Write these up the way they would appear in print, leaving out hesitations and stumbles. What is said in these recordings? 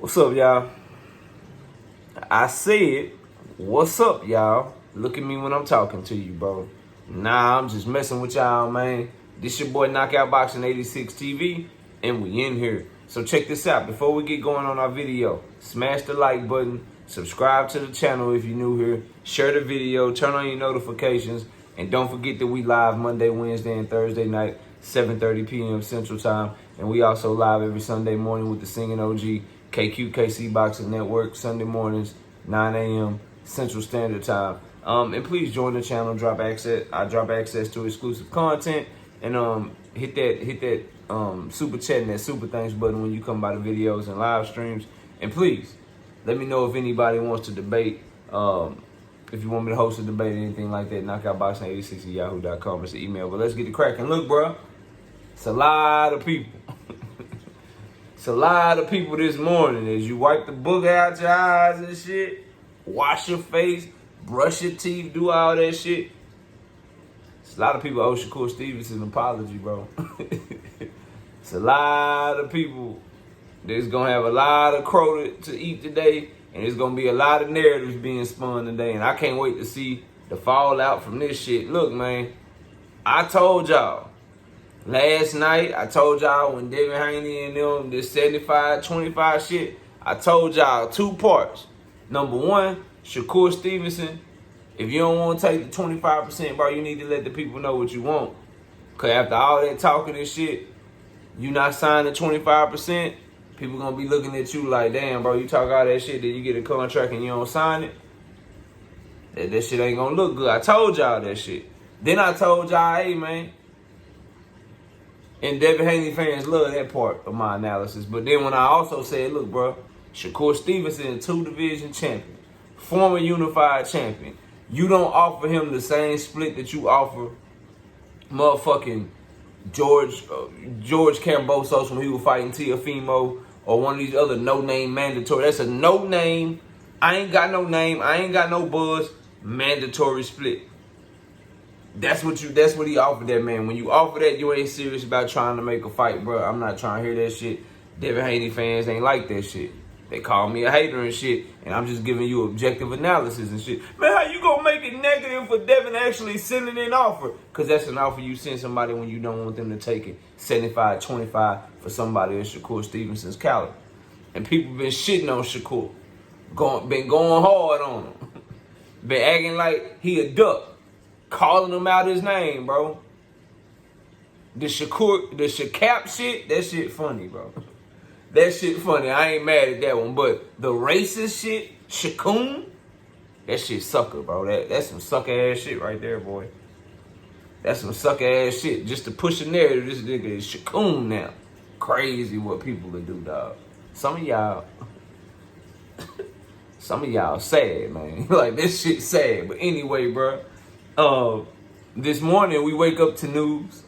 What's up, y'all? I said, what's up, y'all? Look at me when I'm talking to you, bro. Nah, I'm just messing with y'all, man. This your boy Knockout Boxing 86 TV, and we in here. So check this out. Before we get going on our video, smash the like button, subscribe to the channel if you're new here, share the video, turn on your notifications, and don't forget that we live Monday, Wednesday, and Thursday night, 7:30 p.m. Central Time. And we also live every Sunday morning with the Singing OG KC Boxing Network, Sunday mornings, 9 a.m. Central Standard Time. And please join the channel. I drop access to exclusive content, and hit that super chat and that super thanks button when you come by the videos and live streams. And please let me know if anybody wants to debate. If you want me to host a debate or anything like that, knockoutboxing86@yahoo.com is the email. But let's get it cracking. Look, bro, it's a lot of people. It's a lot of people this morning. As you wipe the booger out your eyes and shit, wash your face, brush your teeth, do all that shit. It's a lot of people owe Shakur Stevenson an apology, bro. It's a lot of people that's gonna have a lot of crow to eat today, and there's gonna be a lot of narratives being spun today, and I can't wait to see the fallout from this shit. Look, man, I told y'all. Last night, I told y'all when Devin, Haney, and them, this 75-25 shit, I told y'all 2 parts. Number 1, Shakur Stevenson, if you don't want to take the 25%, bro, you need to let the people know what you want. Because after all that talking and shit, you not signing 25%, people going to be looking at you like, damn, bro, you talk all that shit, then you get a contract and you don't sign it. That shit ain't going to look good. I told y'all that shit. Then I told y'all, hey, man, and Devin Haney fans love that part of my analysis. But then when I also said, look, bro, Shakur Stevenson, 2-division champion, former unified champion, you don't offer him the same split that you offer motherfucking George Kambosos when he was fighting Teofimo, or one of these other no-name mandatory. That's a no-name, I ain't got no name, I ain't got no buzz, mandatory split. That's what he offered that man. When you offer that, you ain't serious about trying to make a fight, bro. I'm not trying to hear that shit. Devin Haney fans ain't like that shit. They call me a hater and shit, and I'm just giving you objective analysis and shit. Man, how you gonna make it negative for Devin actually sending an offer? Because that's an offer you send somebody when you don't want them to take it. 75-25 for somebody of Shakur Stevenson's caliber. And people been shitting on Shakur. Been going hard on him. Been acting like he a duck. Calling him out his name, bro. The Shakap shit, that shit funny, bro. That shit funny. I ain't mad at that one. But the racist shit, Shakum, that shit sucker, bro. That's some sucker ass shit right there, boy. That's some sucker ass shit. Just to push a narrative, this nigga is Shakum now. Crazy what people will do, dog. Some of y'all sad, man. Like, this shit sad. But anyway, bro. This morning we wake up to news.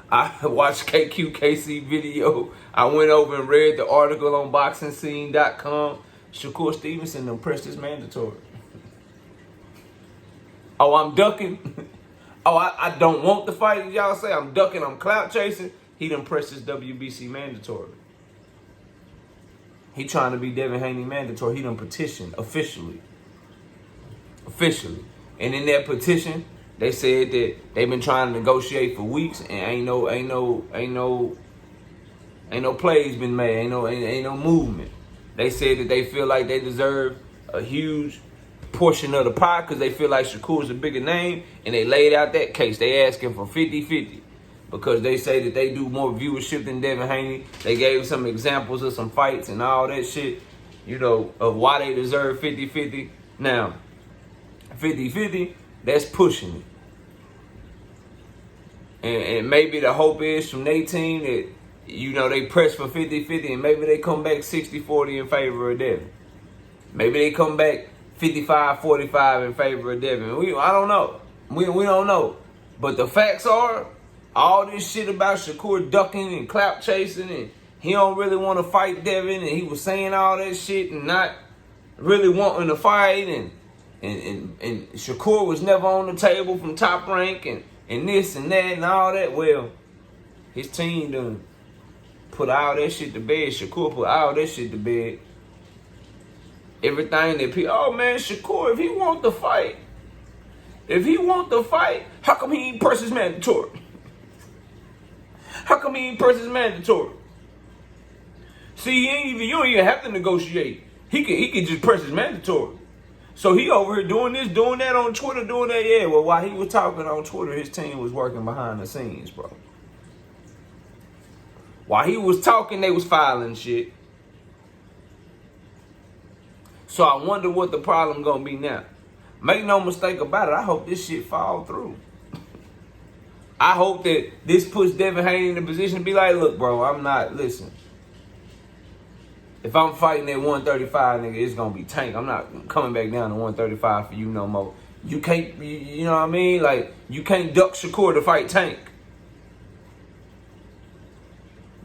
I watched KC video. I went over and read the article on BoxingScene.com. Shakur Stevenson impressed his mandatory. Oh, I'm ducking. Oh, I don't want the fight. Y'all say I'm ducking, I'm clout chasing. He done pressed his WBC mandatory. He trying to be Devin Haney mandatory. He done petitioned officially. And in that petition, they said that they've been trying to negotiate for weeks, and ain't no plays been made, ain't no movement. They said that they feel like they deserve a huge portion of the pie because they feel like Shakur's a bigger name, and they laid out that case. They asking for 50-50 because they say that they do more viewership than Devin Haney. They gave some examples of some fights and all that shit, you know, of why they deserve 50-50. Now, 50-50, that's pushing it. And maybe the hope is from their team that, you know, they press for 50-50 and maybe they come back 60-40 in favor of Devin. Maybe they come back 55-45 in favor of Devin. I don't know. We don't know. But the facts are, all this shit about Shakur ducking and clap chasing and he don't really want to fight Devin and he was saying all that shit and not really wanting to fight and Shakur was never on the table from Top Rank and this and that and all that. Well, his team done put all that shit to bed. Shakur put all that shit to bed. Everything that people, oh man, Shakur, if he want the fight, how come he ain't press his mandatory? How come he ain't press his mandatory? See, you don't even have to negotiate. He can just press his mandatory. So he over here doing this, doing that on Twitter, doing that. Yeah, well, while he was talking on Twitter, his team was working behind the scenes, bro. While he was talking, they was filing shit. So I wonder what the problem gonna be now. Make no mistake about it, I hope this shit fall through. I hope that this puts Devin Haney in a position to be like, look, bro, listen. If I'm fighting at 135, nigga, it's gonna be Tank. I'm not coming back down to 135 for you no more. You can't, you know what I mean? Like, you can't duck Shakur to fight Tank.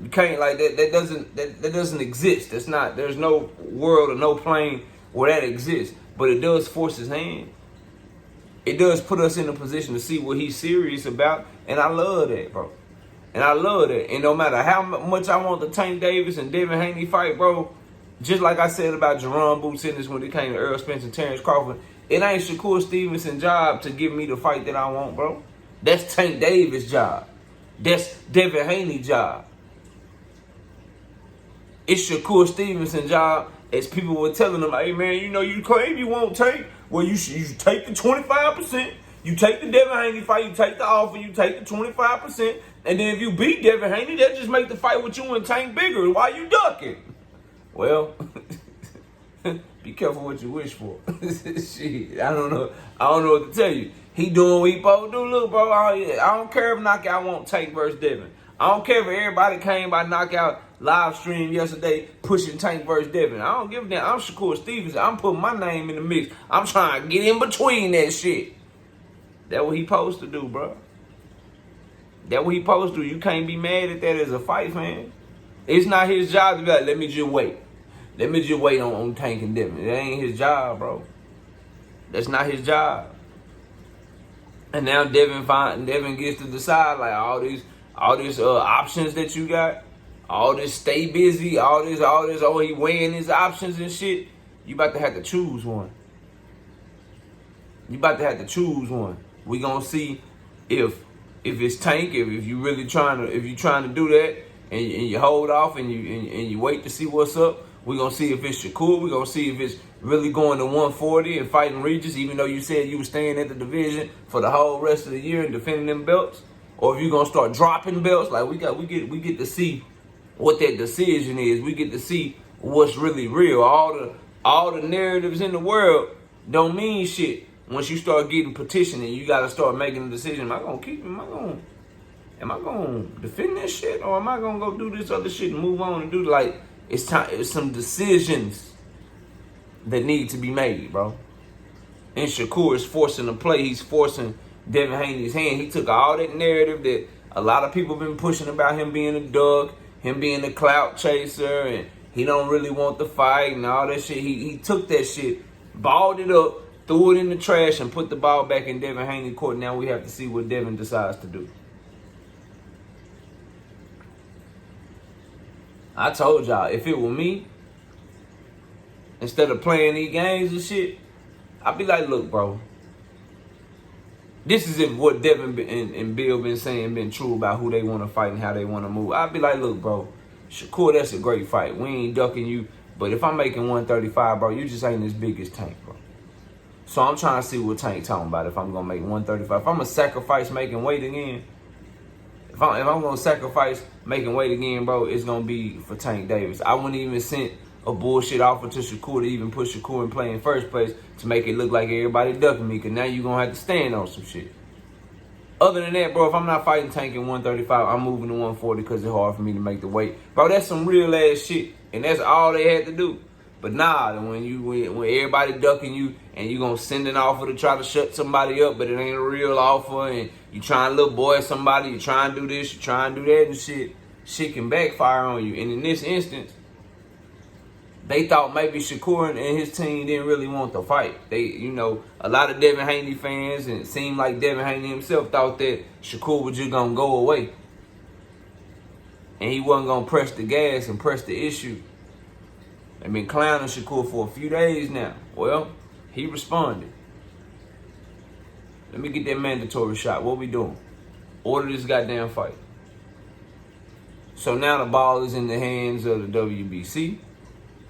You can't, like, that doesn't exist. There's no world or no plane where that exists. But it does force his hand. It does put us in a position to see what he's serious about. And I love that, bro. And I love that. And no matter how much I want the Tank Davis and Devin Haney fight, bro, just like I said about Jerome Boots in this when it came to Earl Spence and Terrence Crawford, it ain't Shakur Stevenson's job to give me the fight that I want, bro. That's Tank Davis' job. That's Devin Haney's job. It's Shakur Stevenson's job, as people were telling him, hey, man, you know, you claim you won't take. Well, you should take the 25%. You take the Devin Haney fight, you take the offer, you take the 25%. And then if you beat Devin Haney, that just make the fight with you and Tank bigger. Why you ducking? Well, be careful what you wish for. Shit, I don't know what to tell you. He doing what he supposed to do. Look, bro, I don't care if knockout won't Tank versus Devin. I don't care if everybody came by knockout live stream yesterday pushing Tank versus Devin. I don't give a damn. I'm Shakur Stevenson. I'm putting my name in the mix. I'm trying to get in between that shit. That's what he supposed to do, bro. That's what he supposed to do. You can't be mad at that as a fight fan. It's not his job to be like, let me just wait. Let me just wait on Tank and Devin. That ain't his job, bro. That's not his job. And now Devin gets to decide, like, all these options that you got, all this stay busy, all this, oh, he weighing his options and shit. You about to have to choose one. We gonna see if it's Tank, if you really trying to do that, and you hold off and you wait to see what's up. We gonna see if it's Shakur. We gonna see if it's really going to 140 and fighting Regis, even though you said you were staying at the division for the whole rest of the year and defending them belts. Or if you gonna start dropping belts, like we get to see what that decision is. We get to see what's really real. All the narratives in the world don't mean shit once you start getting petitioning. You gotta start making a decision. Am I gonna keep him? Am I gonna defend this shit, or am I gonna go do this other shit and move on and do like it's time? It's some decisions that need to be made, bro. And Shakur is forcing the play. He's forcing Devin Haney's hand. He took all that narrative that a lot of people been pushing about him being a dog, him being a clout chaser, and he don't really want the fight and all that shit. He took that shit, balled it up, threw it in the trash, and put the ball back in Devin Haney's court. Now we have to see what Devin decides to do. I told y'all, if it were me, instead of playing these games and shit, I'd be like, look, bro, this is if what Devin and Bill been saying been true about who they want to fight and how they want to move. I'd be like, look, bro, Shakur, that's a great fight. We ain't ducking you. But if I'm making 135, bro, you just ain't as big as Tank, bro. So I'm trying to see what Tank talking about if I'm going to make 135. If I'm going to sacrifice making weight again, if I'm going to sacrifice making weight again, bro, it's going to be for Tank Davis. I wouldn't even send a bullshit offer to Shakur to even put Shakur in play in first place to make it look like everybody ducking me, because now you're going to have to stand on some shit. Other than that, bro, if I'm not fighting Tank in 135, I'm moving to 140 because it's hard for me to make the weight. Bro, that's some real ass shit, and that's all they had to do. But nah, when everybody ducking you and you gonna send an offer to try to shut somebody up, but it ain't a real offer, and you trying to little boy somebody, you trying to do this, you trying to do that, and shit can backfire on you. And in this instance, they thought maybe Shakur and his team didn't really want the fight. They, a lot of Devin Haney fans, and it seemed like Devin Haney himself thought that Shakur was just gonna go away. and he wasn't gonna press the gas and press the issue. They've been clowning Shakur for a few days now. Well, he responded. Let me get that mandatory shot. What we doing? Order this goddamn fight. So now the ball is in the hands of the WBC.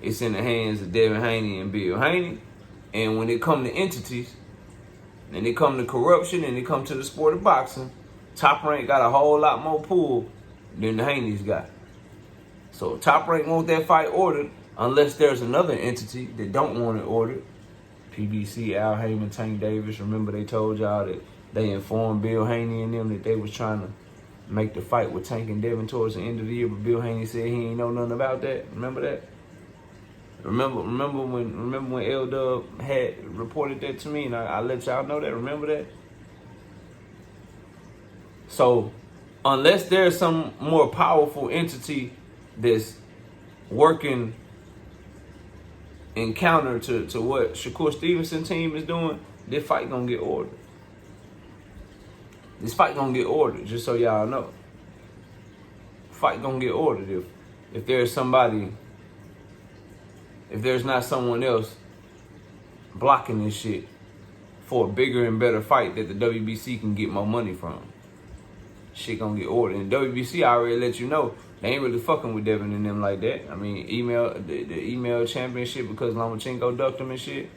It's in the hands of Devin Haney and Bill Haney. And when it come to entities, and it come to corruption, and it come to the sport of boxing, Top Rank got a whole lot more pull than the Haney's got. So Top Rank want that fight ordered, unless there's another entity that don't want it ordered. PBC, Al Heyman, Tank Davis. Remember they told y'all that they informed Bill Haney and them that they was trying to make the fight with Tank and Devin towards the end of the year, but Bill Haney said he ain't know nothing about that. Remember that? Remember when L-Dub had reported that to me, and I let y'all know that. Remember that? So, unless there's some more powerful entity that's working in counter to what Shakur Stevenson team is doing, this fight gonna get ordered. This fight gonna get ordered, just so y'all know. Fight gonna get ordered if there's somebody, if there's not someone else blocking this shit for a bigger and better fight that the WBC can get more money from. Shit gonna get ordered. And WBC already let you know they ain't really fucking with Devin and them like that. I mean, the email championship because Lomachenko ducked him and shit.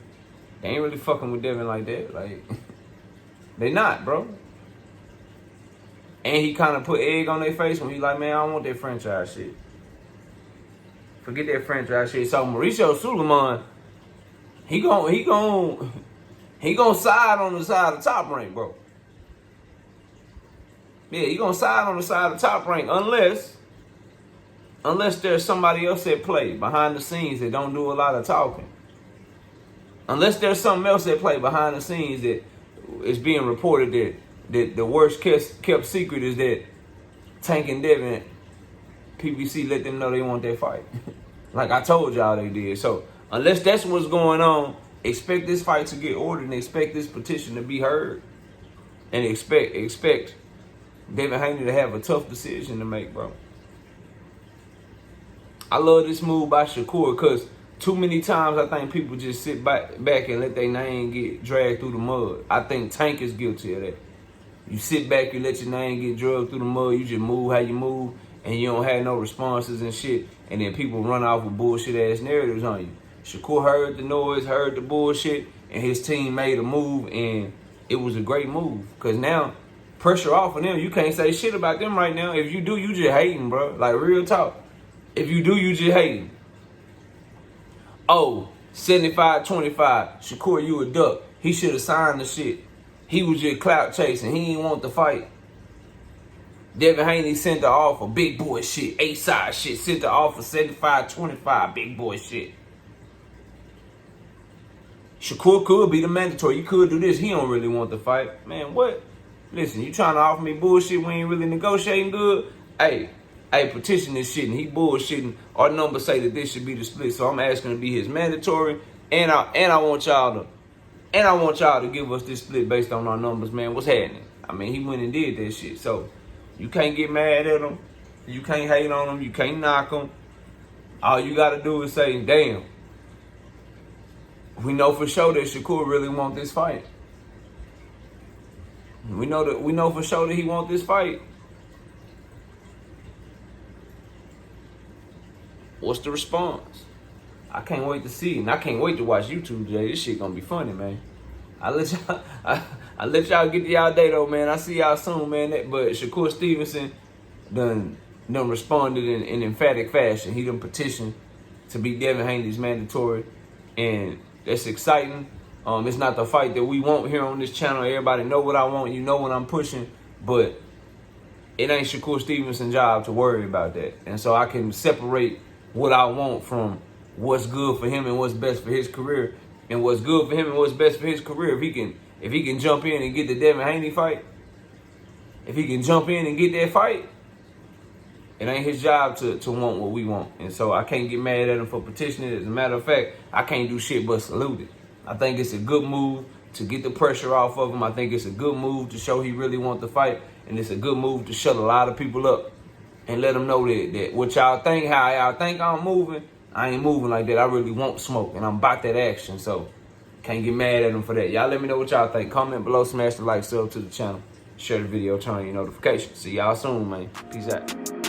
They ain't really fucking with Devin like that. Like, they not, bro. And he kind of put egg on their face when he like, man, I don't want that franchise shit. Forget that franchise shit. So Mauricio Suleiman, he gon' side on the side of Top Rank, bro. Yeah, he gonna side on the side of Top Rank unless there's somebody else at play behind the scenes that don't do a lot of talking. Unless there's something else at play behind the scenes that is being reported that the worst kept secret is that Tank and Devin, PBC let them know they want that fight. Like I told y'all they did. So unless that's what's going on, expect this fight to get ordered and expect this petition to be heard. And expect Devin Haney to have a tough decision to make, bro. I love this move by Shakur because too many times I think people just sit back and let their name get dragged through the mud. I think Tank is guilty of that. You sit back, you let your name get dragged through the mud, you just move how you move, and you don't have no responses and shit, and then people run off with bullshit-ass narratives on you. Shakur heard the noise, heard the bullshit, and his team made a move, and it was a great move. Because now, pressure off of them, you can't say shit about them right now. If you do, you just hating, bro. Like, real talk. If you do, you just hating. Oh, 75-25. Shakur, you a duck. He should have signed the shit. He was just clout chasing. He didn't want the fight. Devin Haney sent the offer. Big boy shit. A-side shit. Sent the offer 75-25. Big boy shit. Shakur could be the mandatory. You could do this. He don't really want the fight. Man, what? Listen, you trying to offer me bullshit? We ain't really negotiating good? Hey, petition this shit, and he bullshitting. Our numbers say that this should be the split, so I'm asking to be his mandatory, and I want y'all to give us this split based on our numbers, man. What's happening? I mean, he went and did that shit, so you can't get mad at him, you can't hate on him, you can't knock him. All you gotta do is say, damn, we know for sure that Shakur really want this fight. We know for sure that he want this fight. What's the response? I can't wait to see it. And I can't wait to watch YouTube today. This shit gonna be funny, man. I let y'all get to y'all day though, man. I see y'all soon, man. But Shakur Stevenson done responded in emphatic fashion. He done petitioned to be Devin Haney's mandatory. And that's exciting. It's not the fight that we want here on this channel. Everybody know what I want. You know what I'm pushing. But it ain't Shakur Stevenson's job to worry about that. And so I can separate what I want from what's good for him and what's best for his career. And what's good for him and what's best for his career. If he can jump in and get the Devin Haney fight, if he can jump in and get that fight, it ain't his job to want what we want. And so I can't get mad at him for petitioning. As a matter of fact, I can't do shit but salute it. I think it's a good move to get the pressure off of him. I think it's a good move to show he really wants the fight. And it's a good move to shut a lot of people up. and let them know that what y'all think, how y'all think I'm moving, I ain't moving like that. I really want smoke, and I'm about that action, so can't get mad at them for that. Y'all let me know what y'all think. Comment below, smash the like, sub to the channel, share the video, turn on your notifications. See y'all soon, man. Peace out.